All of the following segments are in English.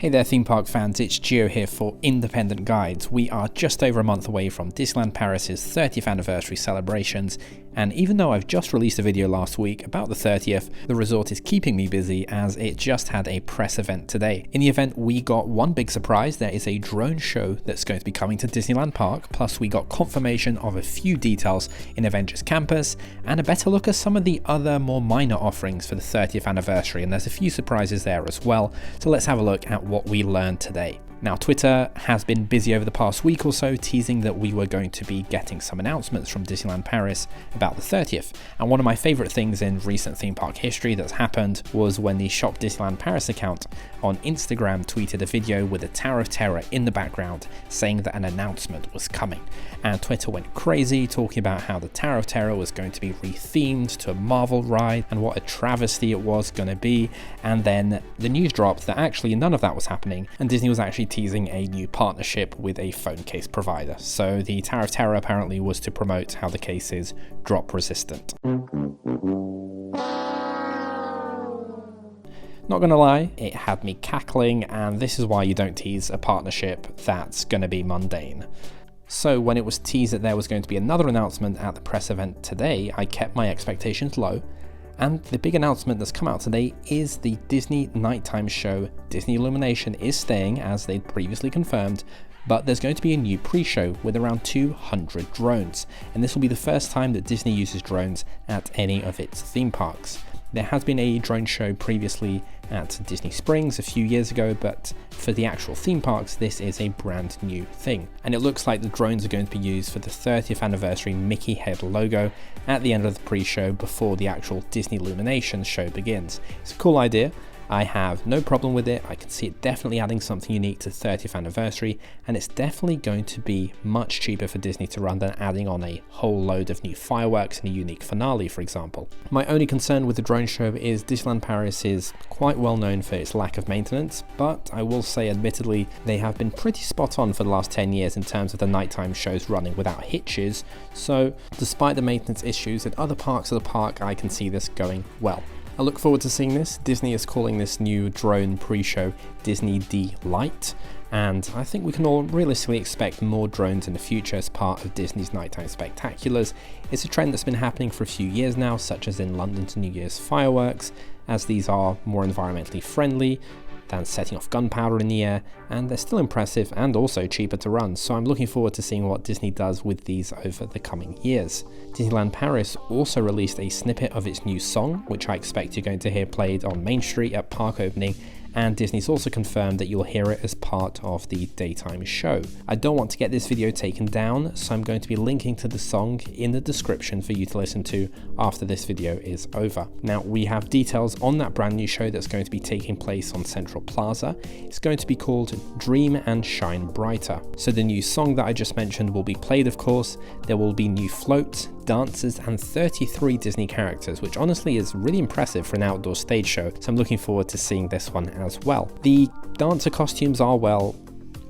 Hey there theme park fans, it's Gio here for Independent Guides. We are just over a month away from Disneyland Paris' 30th anniversary celebrations, and even though I've just released a video last week about the 30th, the resort is keeping me busy as it just had a press event today. In the event we got one big surprise. There is a drone show that's going to be coming to Disneyland Park, plus we got confirmation of a few details in Avengers Campus, and a better look at some of the other more minor offerings for the 30th anniversary, and there's a few surprises there as well, so let's have a look at what we learned today. Now, Twitter has been busy over the past week or so teasing that we were going to be getting some announcements from Disneyland Paris about the 30th. And one of my favorite things in recent theme park history that's happened was when the Shop Disneyland Paris account on Instagram tweeted a video with a Tower of Terror in the background saying that an announcement was coming. And Twitter went crazy talking about how the Tower of Terror was going to be rethemed to a Marvel ride and what a travesty it was going to be. And then the news dropped that actually none of that was happening, and Disney was actually teasing a new partnership with a phone case provider. So the Tower of Terror apparently was to promote how the case is drop resistant. Not gonna lie, it had me cackling, and this is why you don't tease a partnership that's gonna be mundane. So when it was teased that there was going to be another announcement at the press event today, I kept my expectations low. And the big announcement that's come out today is the Disney nighttime show. Disney Illumination is staying, as they'd previously confirmed, but there's going to be a new pre-show with around 200 drones. And this will be the first time that Disney uses drones at any of its theme parks. There has been a drone show previously at Disney Springs a few years ago, but for the actual theme parks, this is a brand new thing. And it looks like the drones are going to be used for the 30th anniversary Mickey head logo at the end of the pre-show before the actual Disney Illumination show begins. It's a cool idea. I have no problem with it. I can see it definitely adding something unique to the 30th anniversary, and it's definitely going to be much cheaper for Disney to run than adding on a whole load of new fireworks and a unique finale, for example. My only concern with the drone show is Disneyland Paris is quite well known for its lack of maintenance, but I will say admittedly they have been pretty spot on for the last 10 years in terms of the nighttime shows running without hitches, so despite the maintenance issues at other parts of the park, I can see this going well. I look forward to seeing this. Disney is calling this new drone pre-show Disney De-Lite, and I think we can all realistically expect more drones in the future as part of Disney's nighttime spectaculars. It's a trend that's been happening for a few years now, such as in London's New Year's fireworks, as these are more environmentally friendly than setting off gunpowder in the air, and they're still impressive and also cheaper to run, so I'm looking forward to seeing what Disney does with these over the coming years. Disneyland Paris also released a snippet of its new song, which I expect you're going to hear played on Main Street at park opening, and Disney's also confirmed that you'll hear it as part of the daytime show. I don't want to get this video taken down, so I'm going to be linking to the song in the description for you to listen to after this video is over. Now, we have details on that brand new show that's going to be taking place on Central Plaza. It's going to be called Dream and Shine Brighter. So the new song that I just mentioned will be played, of course. There will be new floats, dancers, and 33 Disney characters, which honestly is really impressive for an outdoor stage show, so I'm looking forward to seeing this one as well. The dancer costumes are, well,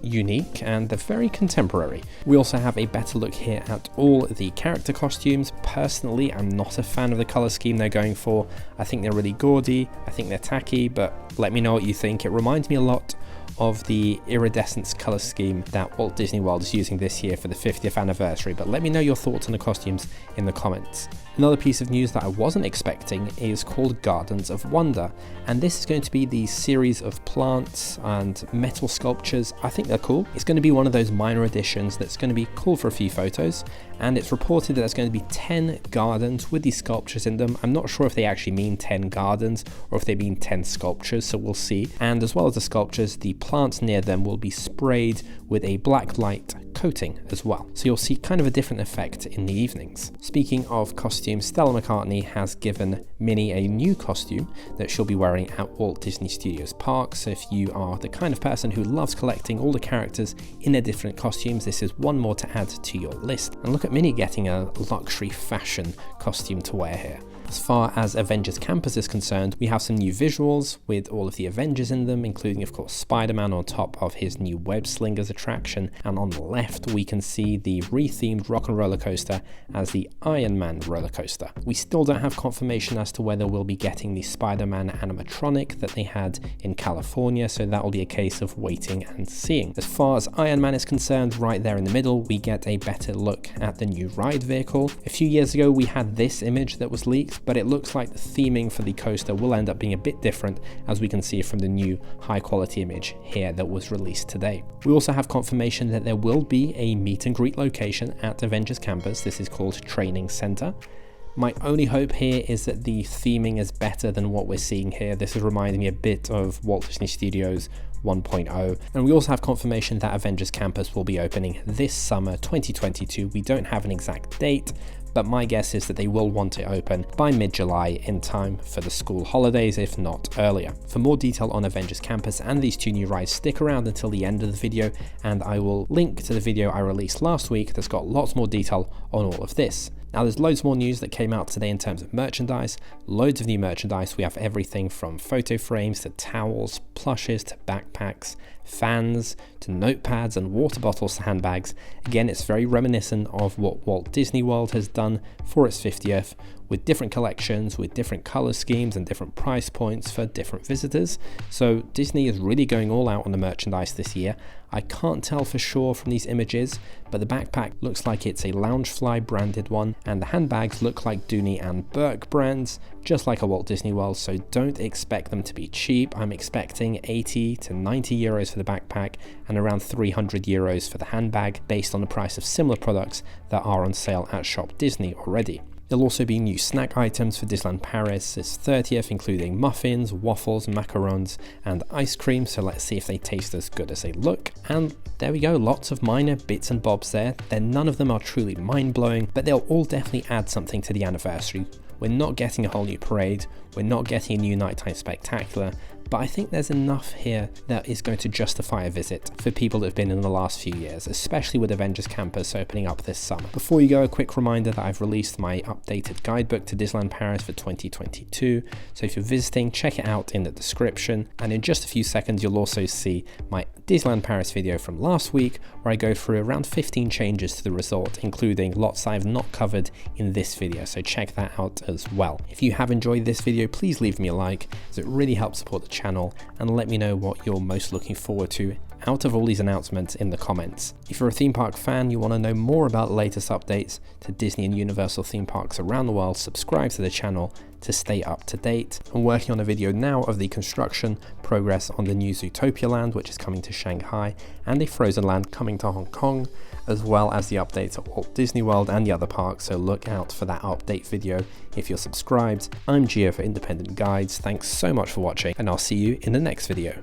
unique and they're very contemporary. We also have a better look here at all the character costumes. Personally, I'm not a fan of the color scheme they're going for. I think they're really gaudy, I think they're tacky, but let me know what you think. It reminds me a lot of the iridescence color scheme that Walt Disney World is using this year for the 50th anniversary, but let me know your thoughts on the costumes in the comments. Another piece of news that I wasn't expecting is called Gardens of Wonder, and this is going to be the series of plants and metal sculptures. I think they're cool. It's going to be one of those minor additions that's going to be cool for a few photos, and it's reported that there's going to be 10 gardens with these sculptures in them. I'm not sure if they actually mean 10 gardens or if they mean 10 sculptures, so we'll see. And as well as the sculptures, the plants near them will be sprayed with a black light coating as well, so you'll see kind of a different effect in the evenings. Speaking of costumes, Stella McCartney has given Minnie a new costume that she'll be wearing at Walt Disney Studios Park, so if you are the kind of person who loves collecting all the characters in their different costumes, this is one more to add to your list. And look at Minnie getting a luxury fashion costume to wear here. As far as Avengers Campus is concerned, we have some new visuals with all of the Avengers in them, including of course Spider-Man on top of his new web slingers attraction, and on the left we can see the rethemed rock and roller coaster as the Iron Man roller coaster. We still don't have confirmation as to whether we'll be getting the Spider-Man animatronic that they had in California, so that will be a case of waiting and seeing. As far as Iron Man is concerned, right there in the middle we get a better look at the new ride vehicle. A few years ago we had this image that was leaked, but it looks like the theming for the coaster will end up being a bit different, as we can see from the new high quality image here that was released today. We also have confirmation that there will be a meet and greet location at Avengers Campus. This is called Training Center. My only hope here is that the theming is better than what we're seeing here. This is reminding me a bit of Walt Disney Studios 1.0, and we also have confirmation that Avengers Campus will be opening this summer 2022. We don't have an exact date, but my guess is that they will want to open by mid-July in time for the school holidays, if not earlier. For more detail on Avengers Campus and these two new rides, stick around until the end of the video, and I will link to the video I released last week that's got lots more detail on all of this. Now there's loads more news that came out today in terms of merchandise, loads of new merchandise. We have everything from photo frames to towels, plushes to backpacks, fans to notepads and water bottles to handbags. Again, it's very reminiscent of what Walt Disney World has done for its 50th, with different collections, with different color schemes and different price points for different visitors. So Disney is really going all out on the merchandise this year. I can't tell for sure from these images, but the backpack looks like it's a Loungefly branded one, and the handbags look like Dooney and Burke brands, just like a Walt Disney World, so don't expect them to be cheap. I'm expecting 80 to 90 euros for the backpack and around 300 euros for the handbag, based on the price of similar products that are on sale at Shop Disney already. There'll also be new snack items for Disneyland Paris, its 30th, including muffins, waffles, macarons, and ice cream, so let's see if they taste as good as they look. And there we go, lots of minor bits and bobs there. None of them are truly mind-blowing, but they'll all definitely add something to the anniversary. We're not getting a whole new parade, we're not getting a new nighttime spectacular, but I think there's enough here that is going to justify a visit for people that have been in the last few years, especially with Avengers Campus opening up this summer. Before you go, a quick reminder that I've released my updated guidebook to Disneyland Paris for 2022, so if you're visiting, check it out in the description, and in just a few seconds you'll also see my Disneyland Paris video from last week, where I go through around 15 changes to the resort, including lots I've not covered in this video, so check that out as well. If you have enjoyed this video, please leave me a like, as it really helps support the channel, and let me know what you're most looking forward to out of all these announcements in the comments. If you're a theme park fan, you want to know more about the latest updates to Disney and Universal theme parks around the world, subscribe to the channel to stay up to date. I'm working on a video now of the construction progress on the new Zootopia land, which is coming to Shanghai, and a Frozen land coming to Hong Kong, as well as the updates at Walt Disney World and the other parks, so look out for that update video if you're subscribed. I'm Gio for Independent Guides, thanks so much for watching, and I'll see you in the next video.